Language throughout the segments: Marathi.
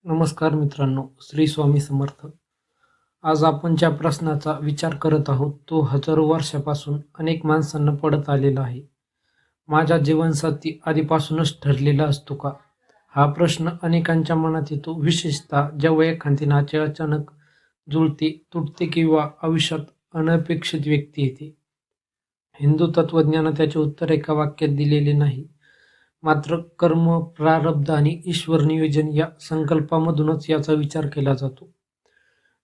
नमस्कार मित्रांनो, श्री स्वामी समर्थ. आज आपण ज्या प्रश्नाचा विचार करत आहोत तो हजारो वर्षापासून अनेक माणसांना पडत आलेला आहे. माझा जीवनसाथी आधीपासूनच ठरलेला असतो का? हा प्रश्न अनेकांच्या मनात येतो, विशेषतः जेव्हा एखादी नाते अचानक जुळते, तुटते किंवा आयुष्यात अनपेक्षित व्यक्ती येते. हिंदू तत्वज्ञानात त्याचे उत्तर एका वाक्यात दिलेले नाही, मात्र कर्म, प्रारब्ध आणि ईश्वर नियोजन या संकल्पामधूनच याचा विचार केला जातो.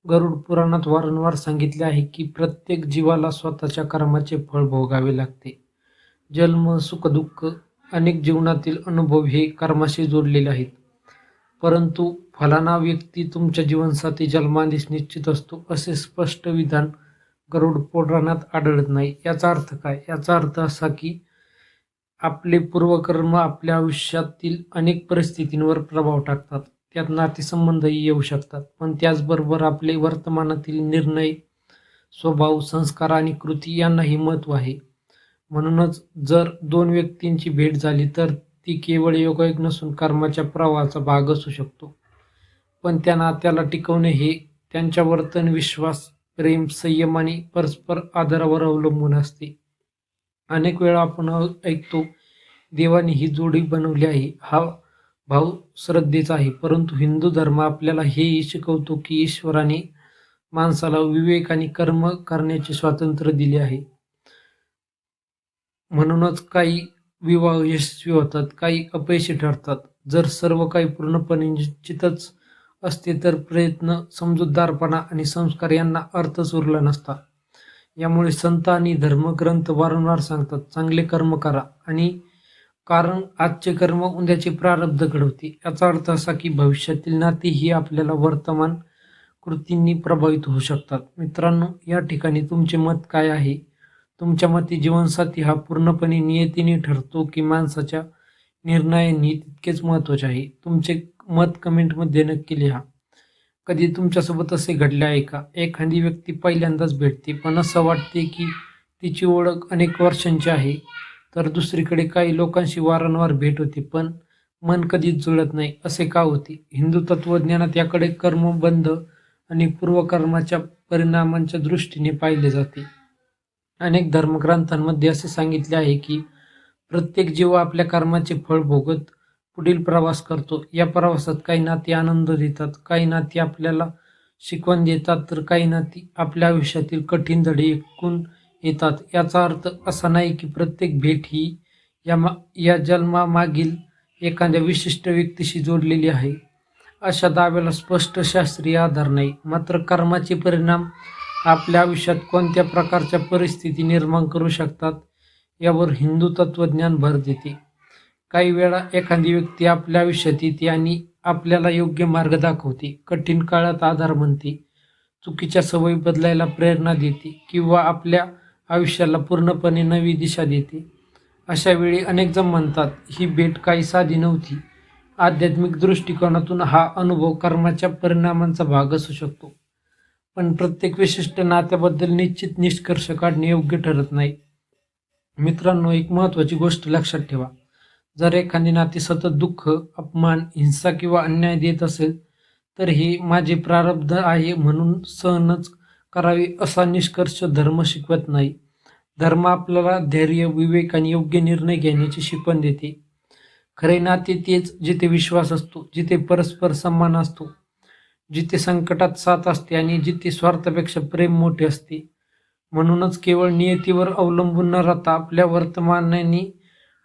गरुड पुराणात वारंवार सांगितले आहे की प्रत्येक जीवाला स्वतःच्या कर्माचे फळ भोगावे लागते. जन्म, सुखदुःख, अनेक जीवनातील अनुभव हे कर्माशी जोडलेले आहेत. परंतु फलाना व्यक्ती तुमच्या जीवनसाथी जन्माधीच निश्चित असतो असे स्पष्ट विधान गरुड पुराणात आढळत नाही. याचा अर्थ काय? याचा अर्थ असा की आपले पूर्वकर्म आपल्या आयुष्यातील अनेक परिस्थितींवर प्रभाव टाकतात. त्यात नातेसंबंधही येऊ शकतात, पण त्याचबरोबर आपले वर्तमानातील निर्णय, स्वभाव, संस्कार आणि कृती यांनाही महत्त्व आहे. म्हणूनच जर दोन व्यक्तींची भेट झाली तर ती केवळ योगायोग नसून कर्माच्या प्रवाहाचा भाग असू शकतो. पण त्या नात्याला टिकवणे हे त्यांच्या वर्तन, विश्वास, प्रेम, संयम आणि परस्पर आदरावर अवलंबून असते. अनेक वेळा आपण ऐकतो, देवाने ही जोडी बनवली आहे. हा भाव श्रद्धेचा आहे, परंतु हिंदू धर्म आपल्याला हेही शिकवतो की ईश्वराने माणसाला विवेक आणि कर्म करण्याचे स्वातंत्र्य दिले आहे. म्हणूनच काही विवाह यशस्वी होतात, काही अपयशी ठरतात. जर सर्व काही पूर्णपणे निश्चितच असते तर प्रयत्न, समजूतदारपणा आणि संस्कार यांना अर्थच उरला नसता. यामुळे संत आणि धर्मग्रंथ वारंवार सांगतात, चांगले कर्म करा, आणि कारण आजचे कर्म उद्याचे प्रारब्ध घडवते. याचा अर्थ असा की भविष्यातील नाती ही आपल्याला वर्तमान कृतींनी प्रभावित होऊ शकतात. मित्रांनो, या ठिकाणी तुमचे मत काय आहे? तुमच्या मते जीवनसाथी हा पूर्णपणे नियतीने ठरतो की माणसाच्या निर्णयांनी तितकेच महत्त्वाचे आहे? तुमचे मत कमेंटमध्ये नक्की लिहा. कधी तुमच्यासोबत असे घडले आहे का? एखादी व्यक्ती पहिल्यांदाच भेटते, पण असं वाटते की तिची ओळख अनेक वर्षांची आहे. तर दुसरीकडे काही लोकांशी वारंवार भेट होते, पण मन कधीच जुळत नाही. असे का होते? हिंदू तत्वज्ञानात याकडे कर्मबंध आणि पूर्वकर्माच्या परिणामांच्या दृष्टीने पाहिले जाते. अनेक धर्मग्रंथांमध्ये असे सांगितले आहे की प्रत्येक जीव आपल्या कर्माचे फळ भोगत पुढील प्रवास करतो. या प्रवासात काही नाती आनंद देतात, काही नाती आपल्याला शिकवण देतात, तर काही नाती आपल्या आयुष्यातील कठीण धडे ऐकून येतात. याचा अर्थ असा नाही की प्रत्येक भेट ही या जन्मामागील एखाद्या विशिष्ट व्यक्तीशी जोडलेली आहे. अशा दाव्याला स्पष्ट शास्त्रीय आधार नाही. मात्र कर्माचे परिणाम आपल्या आयुष्यात कोणत्या प्रकारच्या परिस्थिती निर्माण करू शकतात यावर हिंदू तत्वज्ञान भर देते. काही वेळा एखादी व्यक्ती आपल्या आयुष्यात येते आणि आपल्याला योग्य मार्ग दाखवते, कठीण काळात आधार बनते, चुकीच्या सवयी बदलायला प्रेरणा देते किंवा आपल्या आयुष्याला पूर्णपणे नवी दिशा देते. अशा वेळी अनेक जण म्हणतात, ही भेट काही साधी नव्हती. आध्यात्मिक दृष्टिकोनातून हा अनुभव कर्माच्या परिणामांचा भाग असू शकतो. पण प्रत्येक विशिष्ट नात्याबद्दल निश्चित निष्कर्ष काढणे योग्य ठरत नाही. मित्रांनो, एक महत्त्वाची गोष्ट लक्षात ठेवा. जर एखादी नाती सतत दुःख, अपमान, हिंसा किंवा अन्याय देत असेल, तर हे माझे प्रारब्ध आहे म्हणून सहनच करावे असा निष्कर्ष धर्म शिकवत नाही. धर्म आपल्याला धैर्य, विवेक आणि योग्य निर्णय घेण्याची शिकवण देते. खरे नाते तेच जिथे विश्वास असतो, जिथे परस्पर सन्मान असतो, जिथे संकटात साथ असते आणि जिथे स्वार्थापेक्षा प्रेम मोठे असते. म्हणूनच केवळ नियतीवर अवलंबून न राहता आपल्या वर्तमानाने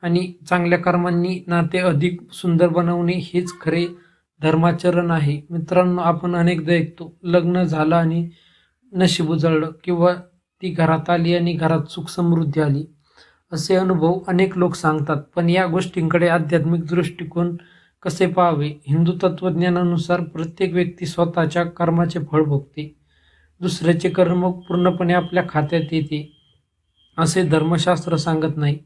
आणि चांगल्या कर्मांनी नाते अधिक सुंदर बनवणे हेच खरे धर्माचरण आहे. मित्रांनो, आपण अनेकदा ऐकतो, लग्न झालं आणि नशीब उजळलं, किंवा ती घरात आली आणि घरात सुख समृद्धी आली. असे अनुभव अनेक लोक सांगतात, पण या गोष्टींकडे आध्यात्मिक दृष्टिकोन कसे पाहावे? हिंदू तत्वज्ञानानुसार प्रत्येक व्यक्ती स्वतःच्या कर्माचे फळ भोगते. दुसऱ्याचे कर्म पूर्णपणे आपल्या खात्यात येते असे धर्मशास्त्र सांगत नाही.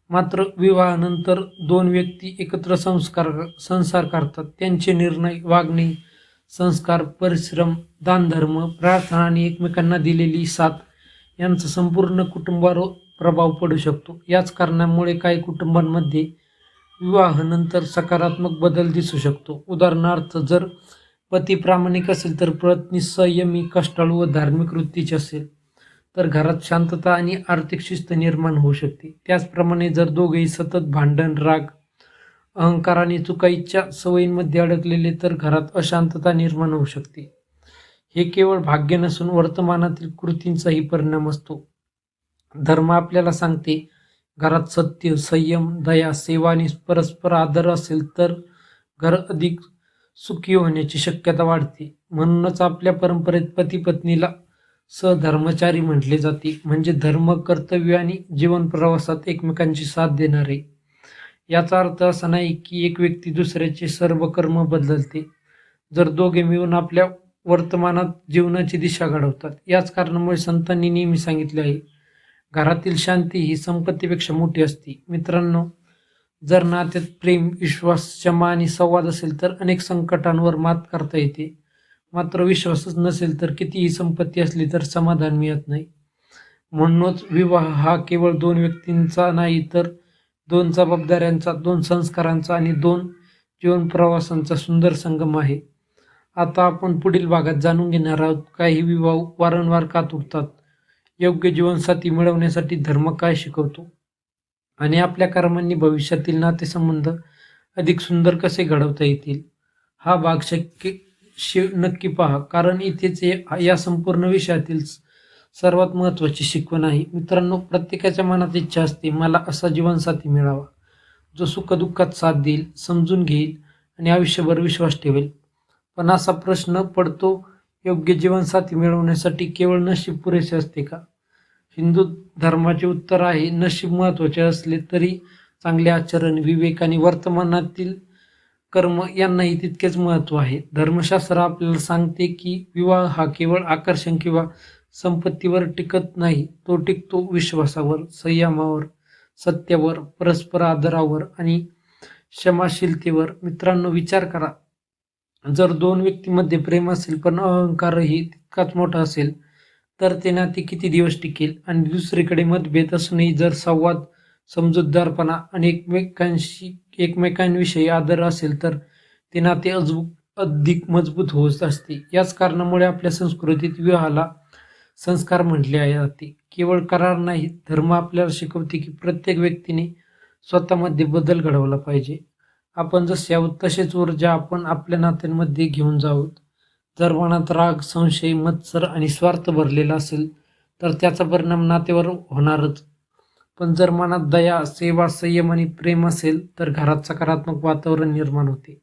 मात्र विवाहानंतर दोन व्यक्ती एकत्र संसार करतात. त्यांचे निर्णय, वागणे, संस्कार, परिश्रम, दानधर्म, प्रार्थना आणि एकमेकांना दिलेली साथ यांचा संपूर्ण कुटुंबावर प्रभाव पडू शकतो. याच कारणामुळे काही कुटुंबांमध्ये विवाहानंतर सकारात्मक बदल दिसू शकतो. उदाहरणार्थ, जर पती प्रामाणिक असेल तर पत्नी संयमी, कष्टाळू व धार्मिक वृत्तीची असेल तर घरात शांतता आणि आर्थिक शिस्त निर्माण होऊ शकते. त्याचप्रमाणे जर दोघेही सतत भांडण, राग, अहंकार आणि चुकाईच्या सवयींमध्ये अडकलेले तर घरात अशांतता निर्माण होऊ शकते. हे केवळ भाग्य नसून वर्तमानातील कृतींचाही परिणाम असतो. धर्म आपल्याला सांगते, घरात सत्य, संयम, दया, सेवा आणि परस्पर आदर असेल तर घर अधिक सुखी होण्याची शक्यता वाढते. म्हणूनच आपल्या परंपरेत पती पत्नीला सहधर्मचारी म्हटले जाते, म्हणजे धर्म, कर्तव्य आणि जीवन प्रवासात एकमेकांची साथ देणारे. याचा अर्थ असा नाही की एक व्यक्ती दुसऱ्याचे सर्व कर्म बदलते. जर दोघे मिळून आपल्या वर्तमानात जीवनाची दिशा घडवतात. याच कारणामुळे संतांनी नेहमी सांगितले आहे, घरातील शांती ही संपत्तीपेक्षा मोठी असते. मित्रांनो, जर नात्यात प्रेम, विश्वास, क्षमा आणि संवाद असेल तर अनेक संकटांवर मात करता येते. मात्र विश्वासच नसेल तर कितीही संपत्ती असली तर समाधान मिळत नाही. म्हणूनच विवाह हा केवळ दोन व्यक्तींचा नाही तर दोन जबाबदाऱ्यांचा, दोन संस्कारांचा आणि दोन जीवन प्रवासांचा सुंदर संगम आहे. आता आपण पुढील भागात जाणून घेणार आहोत, काही विवाह वारंवार का तुटतात, योग्य जीवनसाथी मिळवण्यासाठी धर्म काय शिकवतो आणि आपल्या कर्मांनी भविष्यातील नातेसंबंध अधिक सुंदर कसे घडवता येतील. हा भाग नक्की पहा, कारण इथेच या संपूर्ण विषयातील सर्वात महत्त्वाची शिकवण आहे. मित्रांनो, प्रत्येकाच्या मनात इच्छा असते, मला असा जीवनसाथी मिळावा जो सुखदुःखात साथ देईल, समजून घेईल आणि आयुष्यभर विश्वास ठेवेल. पण असा प्रश्न पडतो, योग्य जीवनसाथी मिळवण्यासाठी केवळ नशीब पुरेसे असते का? हिंदू धर्माचे उत्तर आहे, नशीब महत्त्वाचे असले तरी चांगले आचरण, विवेक आणि वर्तमानातील कर्म यांनाही तितकेच महत्त्व आहे. धर्मशास्त्र आपल्याला सांगते की विवाह हा केवळ आकर्षण किंवा संपत्तीवर टिकत नाही, तो टिकतो विश्वासावर, संयमावर, सत्यावर, परस्पर आदरावर आणि क्षमाशीलतेवर. मित्रांनो, विचार करा, जर दोन व्यक्तींमध्ये प्रेम असेल पण अहंकारही तितकाच मोठा असेल तर ते नाते किती दिवस टिकेल? आणि दुसरीकडे मतभेद असूनही जर संवाद, समजूतदारपणा आणि एकमेकांविषयी आदर असेल तर ते नाते अधिक मजबूत होत असते. याच कारणामुळे आपल्या संस्कृतीत विवाहाला संस्कार म्हटले जाते, केवळ करार नाही. धर्म आपल्याला शिकवते की प्रत्येक व्यक्तीने स्वतःमध्ये बदल घडवला पाहिजे. आपण जसे आहोत तसेच ऊर्जा आपण आपल्या नात्यांमध्ये घेऊन जाऊ. जर मनात राग, संशय, मत्सर आणि स्वार्थ भरलेला असेल तर त्याचा परिणाम नातेवर होणारच. पण जर मनात दया, सेवा, संयम आणि प्रेम असेल तर घरात सकारात्मक वातावरण निर्माण होते.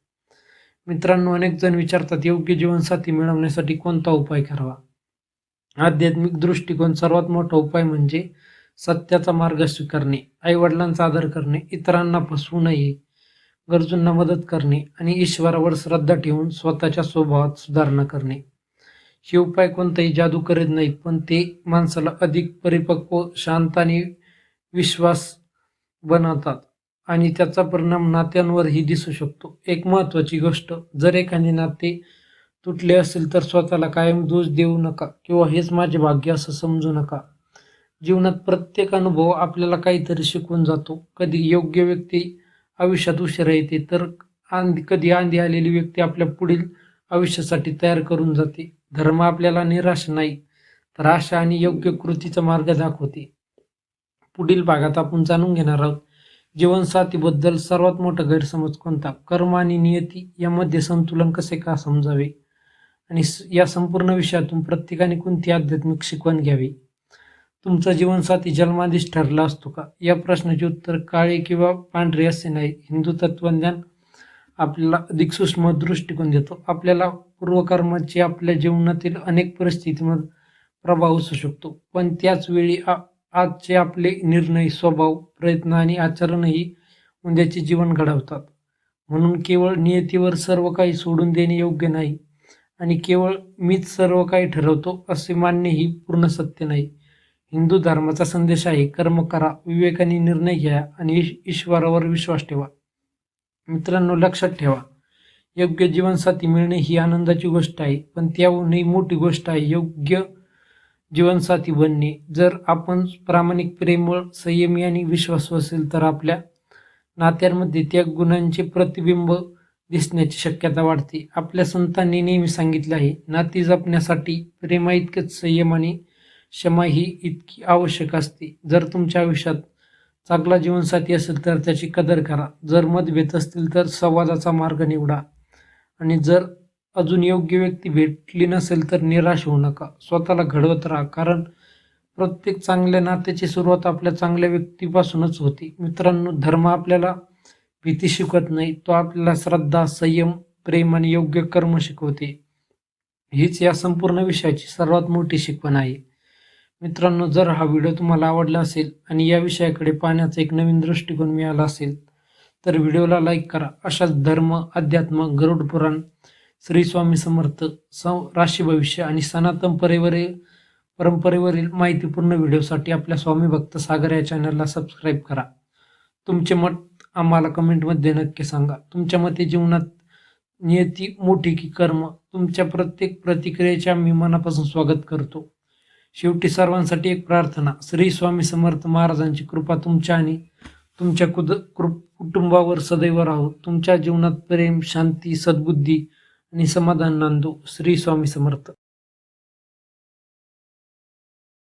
मित्रांनो, अनेक जण विचारतात, योग्य जीवनसाथी मिळवण्यासाठी कोणता उपाय करावा? आध्यात्मिक दृष्टिकोन सर्वात मोठा उपाय म्हणजे सत्याचा मार्ग स्वीकारणे, आईवडिलांचा आदर करणे, इतरांना फसवू नये, गरजूंना मदत करणे आणि ईश्वरावर श्रद्धा ठेवून स्वतःच्या स्वभावात सुधारणा करणे. हे उपाय कोणताही जादू करत नाहीत, पण ते माणसाला अधिक परिपक्व, शांत आणि विश्वास बनवतात आणि त्याचा परिणाम नात्यांवरही दिसू शकतो. एक महत्त्वाची गोष्ट, जर एखादे नाते तुटले असेल तर स्वतःला कायम दोष देऊ नका किंवा हेच माझे भाग्य असं समजू नका. जीवनात प्रत्येक अनुभव आपल्याला काहीतरी शिकवून जातो. कधी योग्य व्यक्ती आयुष्यात उशिरा येते तर कधी आंधी आलेली व्यक्ती आपल्या पुढील आयुष्यासाठी तयार करून जाते. धर्म आपल्याला निराशा नाही तर आशा आणि योग्य कृतीचा मार्ग दाखवते. पुढील भागात आपण जाणून घेणार आहोत, जीवनसाथीबद्दल सर्वात मोठा गैरसमज कोणता, कर्म आणि नियती यामध्ये संतुलन कसे का समजावे आणि या संपूर्ण विषयातून प्रत्येकाने कोणती आध्यात्मिक शिकवण घ्यावी. तुमचा जीवनसाथी जन्माधीच ठरला असतो का? या प्रश्नाचे उत्तर काळे किंवा पांढरे असे नाही. हिंदू तत्वज्ञान आपल्याला अधिक सूक्ष्म दृष्टिकोन देतो. आपल्याला पूर्वकर्माचे आपल्या जीवनातील अनेक परिस्थितीमध्ये प्रभाव असू शकतो, पण त्याच वेळी आजचे आपले निर्णय, स्वभाव, प्रयत्न आणि आचरणही उद्याचे जीवन घडवतात. म्हणून केवळ नियतीवर सर्व काही सोडून देणे योग्य नाही आणि केवळ मीच सर्व काही ठरवतो असे मानणे ही पूर्ण सत्य नाही. हिंदू धर्माचा संदेश आहे, कर्म करा, विवेकाने निर्णय घ्या आणि ईश्वरावर विश्वास ठेवा. मित्रांनो, लक्षात ठेवा, योग्य जीवनसाथी मिळणे ही आनंदाची गोष्ट आहे, पण त्याहूनही मोठी गोष्ट आहे योग्य जीवनसाथी बनणे. जर आपण प्रामाणिक, प्रेमळ, संयमी आणि विश्वासू असेल तर आपल्या नात्यांमध्ये त्या गुणांचे प्रतिबिंब दिसण्याची शक्यता वाढते. आपल्या संतांनी नेहमी सांगितले आहे, नाती जपण्यासाठी प्रेमाइतकेच संयम आणि क्षमा ही इतकी आवश्यक असते. जर तुमच्या आयुष्यात चांगला जीवनसाथी असेल तर त्याची कदर करा. जर मतभेद असतील तर संवादाचा मार्ग निवडा. आणि जर अजून योग्य व्यक्ती भेटली नसेल तर निराश होऊ नका. स्वतःला घडवत राहा, कारण प्रत्येक चांगल्या नात्याची सुरुवात आपल्या चांगल्या व्यक्तीपासूनच होते. मित्रांनो, धर्म आपल्याला भीती शिकवत नाही, तो आपल्याला श्रद्धा, संयम, प्रेम आणि योग्य कर्म शिकवते. हीच या संपूर्ण विषयाची सर्वात मोठी शिकवण आहे. मित्रांनो, जर हा व्हिडिओ तुम्हाला आवडला असेल आणि या विषयाकडे पाहण्याचा एक नवीन दृष्टिकोन मिळाला असेल तर व्हिडिओला लाईक करा. अशाच धर्म, अध्यात्म, गरुड पुराण, श्री स्वामी समर्थ, राशी भविष्य आणि सनातन परंपरेवरील माहितीपूर्ण व्हिडिओसाठी आपल्या स्वामी भक्त सागर या चॅनलला सबस्क्राईब करा. तुमचे मत आम्हाला कमेंटमध्ये नक्की सांगा. तुमच्या मते जीवनात नियती मोठी की कर्म? तुमच्या प्रत्येक प्रतिक्रियेचे आम्ही मनापासून स्वागत करतो. शेवटी सर्वांसाठी एक प्रार्थना. श्री स्वामी समर्थ महाराजांची कृपा तुमच्या आणि तुमच्या कुटुंबावर सदैव राहो. तुमच्या जीवनात प्रेम, शांती, सद्बुद्धी आणि समाधान नांदो. श्री स्वामी समर्थ.